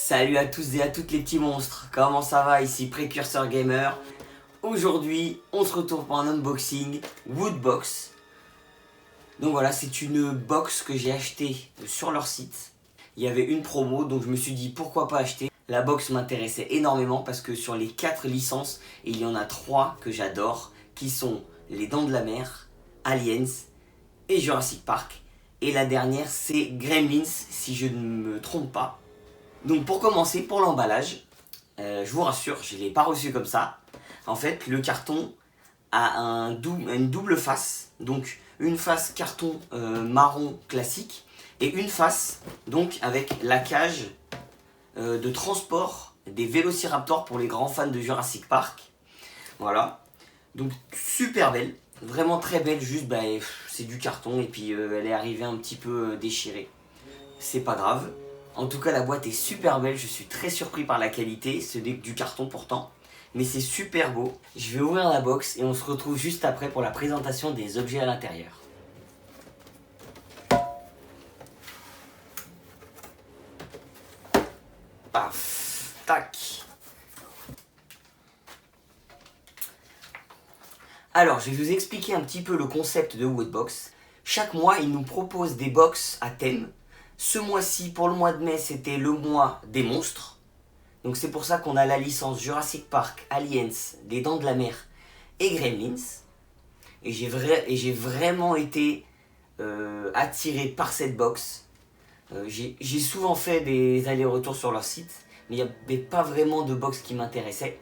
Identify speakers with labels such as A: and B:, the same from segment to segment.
A: Salut à tous et à toutes les petits monstres, comment ça va? Ici Précurseur Gamer. Aujourd'hui, on se retrouve pour un unboxing Woodbox. Donc voilà, c'est une box que j'ai achetée sur leur site. Il y avait une promo, donc je me suis dit pourquoi pas acheter. La box m'intéressait énormément parce que sur les 4 licences, il y en a 3 que j'adore, qui sont Les Dents de la Mer, Aliens et Jurassic Park. Et la dernière, c'est Gremlins, si je ne me trompe pas. Donc pour commencer, pour l'emballage, je vous rassure, je ne l'ai pas reçu comme ça. En fait, le carton a une double face. Donc une face carton marron classique et une face donc avec la cage de transport des Vélociraptors pour les grands fans de Jurassic Park. Voilà. Donc super belle, vraiment très belle, juste c'est du carton et puis elle est arrivée un petit peu déchirée. C'est pas grave. En tout cas, la boîte est super belle, je suis très surpris par la qualité, ce n'est que du carton pourtant, mais c'est super beau. Je vais ouvrir la box et on se retrouve juste après pour la présentation des objets à l'intérieur. Paf, tac. Alors, je vais vous expliquer un petit peu le concept de Woodbox. Chaque mois, ils nous proposent des box à thème. Ce mois-ci, pour le mois de mai, c'était le mois des monstres. Donc c'est pour ça qu'on a la licence Jurassic Park, Aliens, Les Dents de la Mer et Gremlins. Et j'ai vraiment été attiré par cette box. J'ai souvent fait des allers-retours sur leur site, mais il n'y avait pas vraiment de box qui m'intéressait.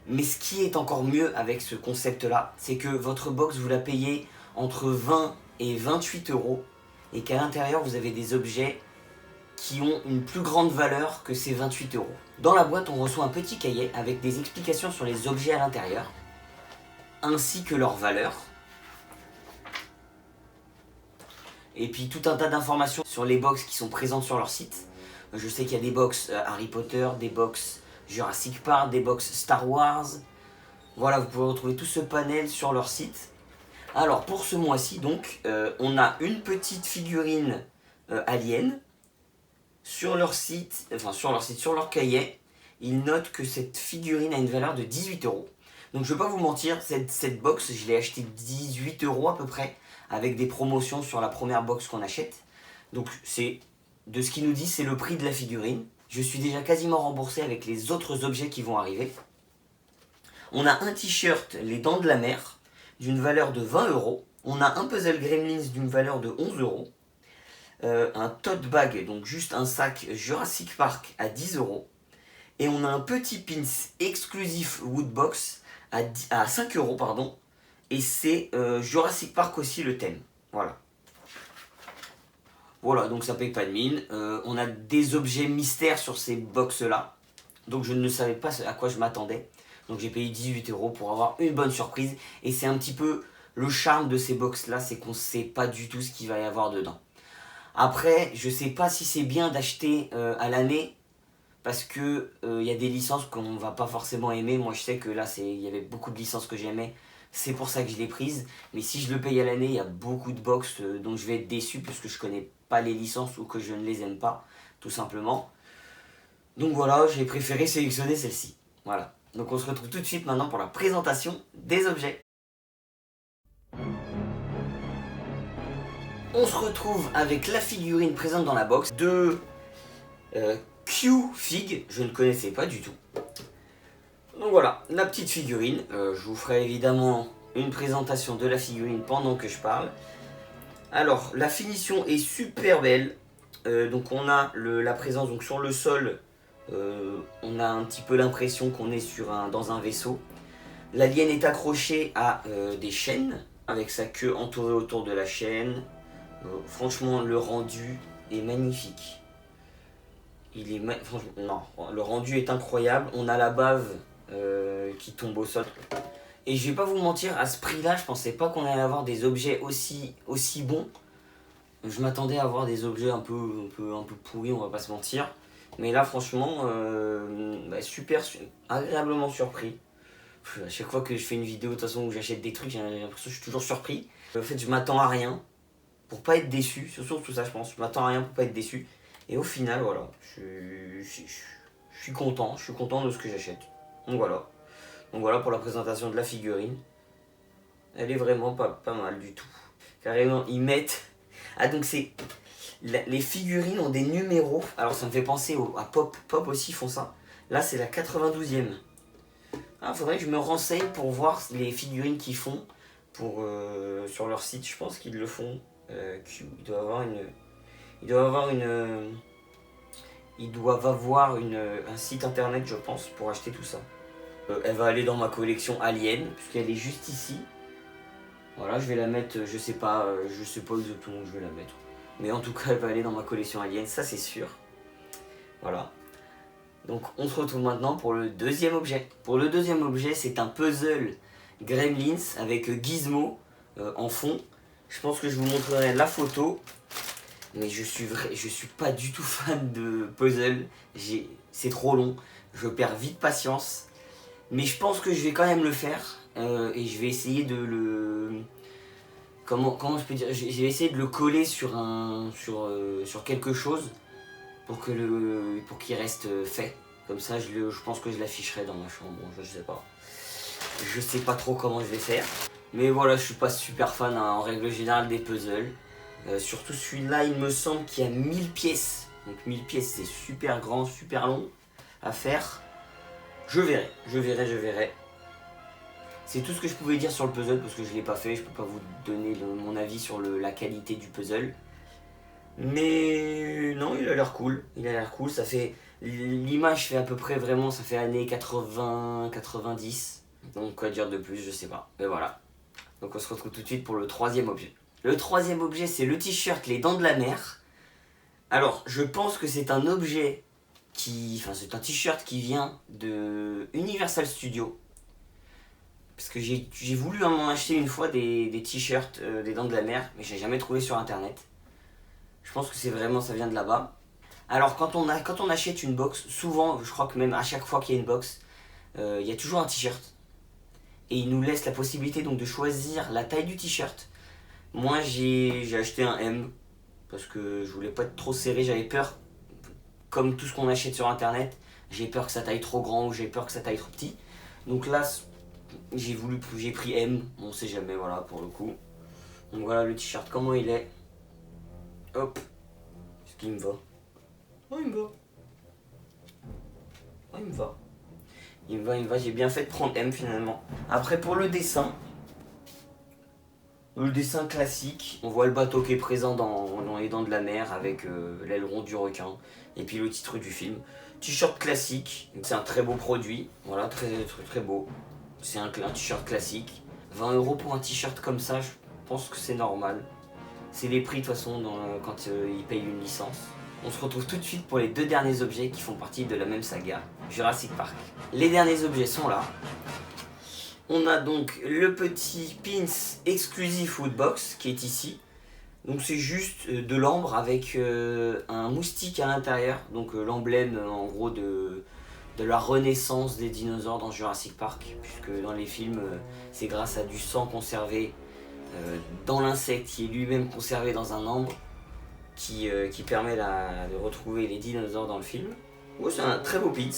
A: Mais ce qui est encore mieux avec ce concept-là, c'est que votre box, vous la payez entre 20 et 28 euros et qu'à l'intérieur, vous avez des objets qui ont une plus grande valeur que ces 28 euros. Dans la boîte, on reçoit un petit cahier avec des explications sur les objets à l'intérieur, ainsi que leur valeur. Et puis tout un tas d'informations sur les box qui sont présentes sur leur site. Je sais qu'il y a des box Harry Potter, des box Jurassic Park, des box Star Wars. Voilà, vous pouvez retrouver tout ce panel sur leur site. Alors pour ce mois-ci, donc, on a une petite figurine Alien. Sur leur site, sur leur cahier, ils notent que cette figurine a une valeur de 18 euros. Donc je ne vais pas vous mentir, cette box, je l'ai achetée 18 euros à peu près, avec des promotions sur la première box qu'on achète. Donc c'est de ce qu'ils nous disent, c'est le prix de la figurine. Je suis déjà quasiment remboursé avec les autres objets qui vont arriver. On a un t-shirt Les Dents de la Mer d'une valeur de 20 euros. On a un puzzle Gremlins d'une valeur de 11 euros. Un tote bag, donc juste un sac Jurassic Park à 10 euros. Et on a un petit pins exclusif Woodbox à 5 euros, pardon. Et c'est Jurassic Park aussi le thème. Voilà. Voilà, donc ça paye pas de mine. On a des objets mystères sur ces box-là. Donc je ne savais pas à quoi je m'attendais. Donc j'ai payé 18 euros pour avoir une bonne surprise. Et c'est un petit peu le charme de ces box-là, c'est qu'on ne sait pas du tout ce qu'il va y avoir dedans. Après, je sais pas si c'est bien d'acheter à l'année parce que y a des licences qu'on va pas forcément aimer. Moi, je sais que là, il y avait beaucoup de licences que j'aimais. C'est pour ça que je l'ai prise. Mais si je le paye à l'année, il y a beaucoup de box dont je vais être déçu parce que je connais pas les licences ou que je ne les aime pas, tout simplement. Donc voilà, j'ai préféré sélectionner celle-ci. Voilà. Donc on se retrouve tout de suite maintenant pour la présentation des objets. On se retrouve avec la figurine présente dans la box de Q-Fig, je ne connaissais pas du tout. Donc voilà, la petite figurine. Je vous ferai évidemment une présentation de la figurine pendant que je parle. Alors, la finition est super belle. Donc on a la présence donc, sur le sol. On a un petit peu l'impression qu'on est dans un vaisseau. L'alien est accroché à des chaînes, avec sa queue entourée autour de la chaîne. Franchement, le rendu est magnifique. Franchement, non, le rendu est incroyable. On a la bave qui tombe au sol. Et je vais pas vous mentir, à ce prix-là, je pensais pas qu'on allait avoir des objets aussi bons. Je m'attendais à avoir des objets un peu pourris, on va pas se mentir. Mais là, franchement, agréablement surpris. À chaque fois que je fais une vidéo de toute façon où j'achète des trucs, j'ai l'impression que je suis toujours surpris. En fait, je m'attends à rien pour pas être déçu. C'est surtout ça, je pense. Je m'attends à rien pour pas être déçu. Et au final, voilà, je suis content de ce que j'achète. Donc voilà pour la présentation de la figurine. Elle est vraiment pas mal du tout. Carrément, ils mettent... Ah donc c'est... Les figurines ont des numéros. Alors ça me fait penser à Pop. Pop aussi font ça. Là c'est la 92e. Ah, faudrait que je me renseigne pour voir les figurines qu'ils font sur leur site. Je pense qu'ils le font. Ils doivent avoir une... Ils doivent avoir une... Ils doivent avoir un site internet, je pense, pour acheter tout ça. Elle va aller dans ma collection Alien, puisqu'elle est juste ici. Voilà, je vais la mettre, je sais pas exactement où je vais la mettre. Mais en tout cas, elle va aller dans ma collection Alien, ça c'est sûr. Voilà. Donc on se retrouve maintenant pour le deuxième objet. Pour le deuxième objet, c'est un puzzle Gremlins avec Gizmo en fond. Je pense que je vous montrerai la photo. Mais je suis pas du tout fan de puzzle. C'est trop long. Je perds vite patience. Mais je pense que je vais quand même le faire. Et je vais essayer de le... Comment je peux dire, je vais essayer de le coller sur quelque chose pour qu'il reste fait. Comme ça, je pense que je l'afficherai dans ma chambre. Bon, je sais pas. Je sais pas trop comment je vais faire. Mais voilà, je suis pas super fan hein, en règle générale des puzzles. Surtout celui-là, il me semble qu'il y a 1000 pièces. Donc 1000 pièces, c'est super grand, super long à faire. Je verrai. C'est tout ce que je pouvais dire sur le puzzle parce que je l'ai pas fait. Je peux pas vous donner mon avis sur la qualité du puzzle. Mais non, il a l'air cool. Ça fait... L'image fait à peu près vraiment, ça fait années 80, 90. Donc quoi dire de plus, je sais pas. Mais voilà. Donc on se retrouve tout de suite pour le troisième objet. Le troisième objet, c'est le t-shirt Les Dents de la Mer. Alors, je pense que c'est un objet c'est un t-shirt qui vient de Universal Studios. Parce que j'ai voulu m'en acheter une fois des t-shirts des Dents de la Mer, mais j'ai jamais trouvé sur internet. Je pense que ça vient de là-bas. Alors, quand on achète une box, souvent, je crois que même à chaque fois qu'il y a une box, il y a toujours un t-shirt. Et ils nous laissent la possibilité donc de choisir la taille du t-shirt. Moi, j'ai acheté un M parce que je voulais pas être trop serré, j'avais peur, comme tout ce qu'on achète sur internet, j'ai peur que ça taille trop grand ou j'ai peur que ça taille trop petit. Donc là, j'ai pris M, on sait jamais, voilà, pour le coup. Donc voilà le t-shirt, comment il est. Hop, est-ce qu'il me va? Oh, il me va. Oh, il me va. Il me va, j'ai bien fait de prendre M finalement. Après, pour le dessin classique, on voit le bateau qui est présent dans les Dents de la Mer avec l'aileron du requin et puis le titre du film. T-shirt classique, c'est un très beau produit, voilà, très beau. C'est un t-shirt classique. 20 € pour un t-shirt comme ça, je pense que c'est normal. C'est les prix de toute façon quand ils payent une licence. On se retrouve tout de suite pour les deux derniers objets qui font partie de la même saga, Jurassic Park. Les derniers objets sont là. On a donc le petit pins exclusif Woodbox qui est ici. Donc c'est juste de l'ambre avec un moustique à l'intérieur. Donc l'emblème en gros de la renaissance des dinosaures dans Jurassic Park. Puisque dans les films c'est grâce à du sang conservé dans l'insecte qui est lui-même conservé dans un ambre qui permet de retrouver les dinosaures dans le film. Ouais, c'est un très beau pins.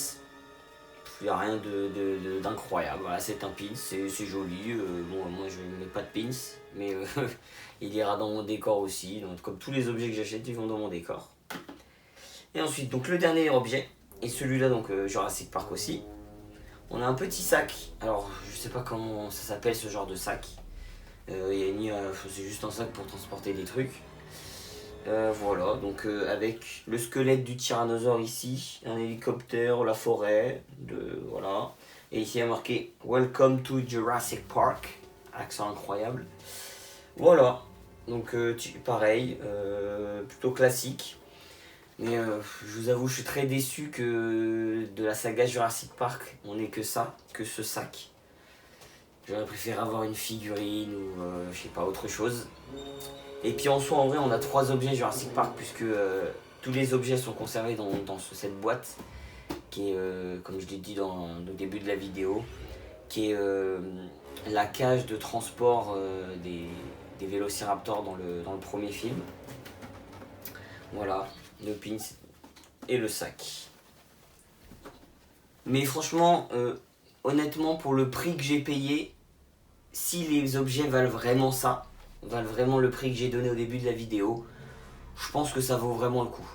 A: Il n'y a rien d'incroyable, voilà, c'est un pins, c'est joli. Bon, moi je ne mets pas de pins, mais il ira dans mon décor aussi. Donc, comme tous les objets que j'achète, ils vont dans mon décor. Et ensuite, donc le dernier objet, et celui-là, donc Jurassic Park aussi. On a un petit sac. Alors, je sais pas comment ça s'appelle ce genre de sac. C'est juste un sac pour transporter des trucs. Voilà, donc avec le squelette du tyrannosaure ici, un hélicoptère, la forêt, voilà. Et ici il y a marqué Welcome to Jurassic Park, accent incroyable. Voilà, donc pareil, plutôt classique. Mais je vous avoue, je suis très déçu que de la saga Jurassic Park, on n'ait que ça, que ce sac. J'aurais préféré avoir une figurine ou je sais pas, autre chose. Et puis en soi, en vrai, on a 3 objets Jurassic Park puisque tous les objets sont conservés dans cette boîte qui est, comme je l'ai dit dans le début de la vidéo, qui est la cage de transport des vélociraptors dans le premier film. Voilà. le pins et le sac. Mais franchement, honnêtement, pour le prix que j'ai payé, si les objets valent vraiment ça, valent vraiment le prix que j'ai donné au début de la vidéo, je pense que ça vaut vraiment le coup.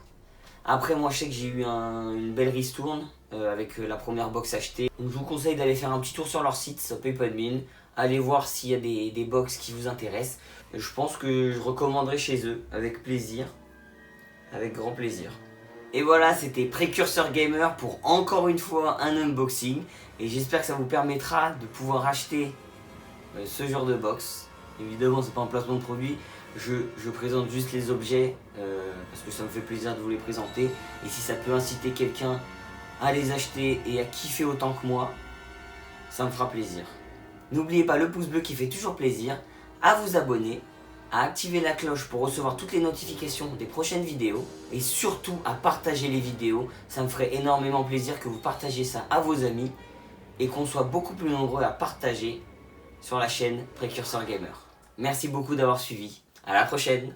A: Après, moi je sais que j'ai eu une belle ristourne avec la première box achetée. Donc je vous conseille d'aller faire un petit tour sur leur site, ça paye pas de mine. Allez voir s'il y a des box qui vous intéressent. Je pense que je recommanderai chez eux, avec plaisir. Avec grand plaisir. Et voilà, c'était Précurseur Gamer pour encore une fois un unboxing. Et j'espère que ça vous permettra de pouvoir acheter ce genre de box. Évidemment, c'est pas un placement de produit. Je présente juste les objets parce que ça me fait plaisir de vous les présenter. Et si ça peut inciter quelqu'un à les acheter et à kiffer autant que moi, ça me fera plaisir. N'oubliez pas le pouce bleu qui fait toujours plaisir, à vous abonner, à activer la cloche pour recevoir toutes les notifications des prochaines vidéos et surtout à partager les vidéos. Ça me ferait énormément plaisir que vous partagiez ça à vos amis et qu'on soit beaucoup plus nombreux à partager sur la chaîne Précurseur Gamer. Merci beaucoup d'avoir suivi. À la prochaine.